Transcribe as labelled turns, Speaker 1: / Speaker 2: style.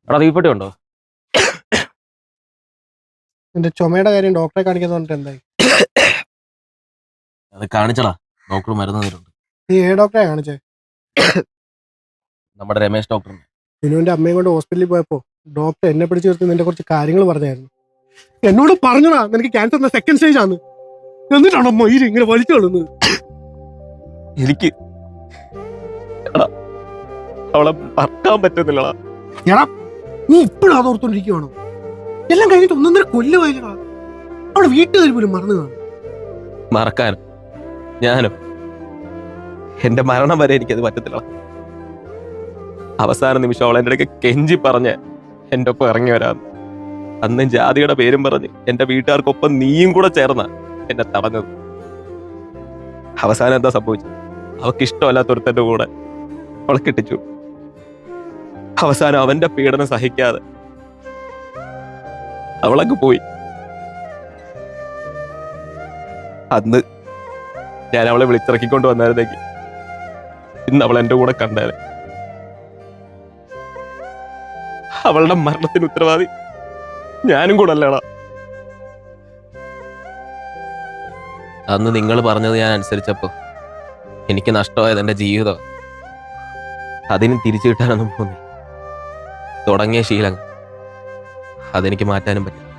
Speaker 1: എടാ തീപ്പെട്ടി ഉണ്ടോ?
Speaker 2: എന്റെ ചുമയുടെ കാര്യം ഡോക്ടറെ കാണിക്കാന്ന് പറഞ്ഞിട്ട് എന്തായി?
Speaker 1: അത് കാണിച്ചടാ, ഡോക്ടർ മരുന്ന് തരുന്നുണ്ട്.
Speaker 2: നീ ഏ ഡോക്ടറെ കാണിച്ചേ?
Speaker 1: നമ്മുടെ രമേശ് ഡോക്ടറിന്.
Speaker 2: വിനുവിന്റെ അമ്മയും കൊണ്ട് ഹോസ്പിറ്റലിൽ പോയപ്പോ ഡോക്ടർ എന്നെ പിടിച്ചു നിർത്തി നിന്റെ കുറച്ച് കാര്യങ്ങൾ പറഞ്ഞായിരുന്നു. എന്നോട് പറഞ്ഞടാ നിനക്ക് ക്യാൻസറിന്റെ സെക്കൻഡ് സ്റ്റേജ് ആണ്. എന്നിട്ടാണോ മയില് ഇങ്ങനെ വലിച്ചു കളയുന്നത്?
Speaker 1: എനിക്ക് അവളെ മറക്കാൻ പറ്റുന്നില്ലടാ.
Speaker 2: എടാ നീ ഇപ്പോഴും അത് ഓർത്തോണ്ടിരിക്കുവാണോ? എല്ലാം കഴിഞ്ഞിട്ട് 1.5 കൊല്ലമായില്ലടാ. അവളെ വീട്ടുകാർ പോലും മറന്നു കാണും.
Speaker 1: മറക്കാനോ? ഞാനോ? എന്റെ മരണം വരെ എനിക്കത് പറ്റത്തില്ല. അവസാന നിമിഷം അവൾ എൻ്റെ ഇടയ്ക്ക് കെഞ്ചി പറഞ്ഞ് എൻ്റെ ഒപ്പം ഇറങ്ങി വരാന്ന്. അന്ന് ജാതിയുടെ പേരും പറഞ്ഞ് എൻ്റെ വീട്ടുകാർക്കൊപ്പം നീയും കൂടെ ചേർന്ന എന്നെ തടഞ്ഞത്. അവസാനം എന്താ സംഭവിച്ചത്? അവൾക്ക് ഇഷ്ടമല്ലാത്തൊരുത്തൻ്റെ കൂടെ അവളെ കെട്ടിച്ചു. അവസാനം അവന്റെ പീഡനം സഹിക്കാതെ അവളങ്ങ് പോയി. അന്ന് ഞാൻ അവളെ വിളിച്ചിറക്കിക്കൊണ്ട് വന്നായിരുന്നെങ്കിൽ ഇന്ന് അവൾ എൻ്റെ കൂടെ കണ്ടേനെ. അവളുടെ മരണത്തിന് ഉത്തരവാദി ഞാനും കൂടെ അല്ലേടാ. അന്ന് നിങ്ങൾ പറഞ്ഞത് ഞാൻ അനുസരിച്ചപ്പോ എനിക്ക് നഷ്ടമായത് എൻ്റെ ജീവിതം. അതിന് തിരിച്ചു കിട്ടാനൊന്നും പോകുന്നില്ല. തുടങ്ങിയ ശീലങ്ങൾ അതെനിക്ക് മാറ്റാനും പറ്റും.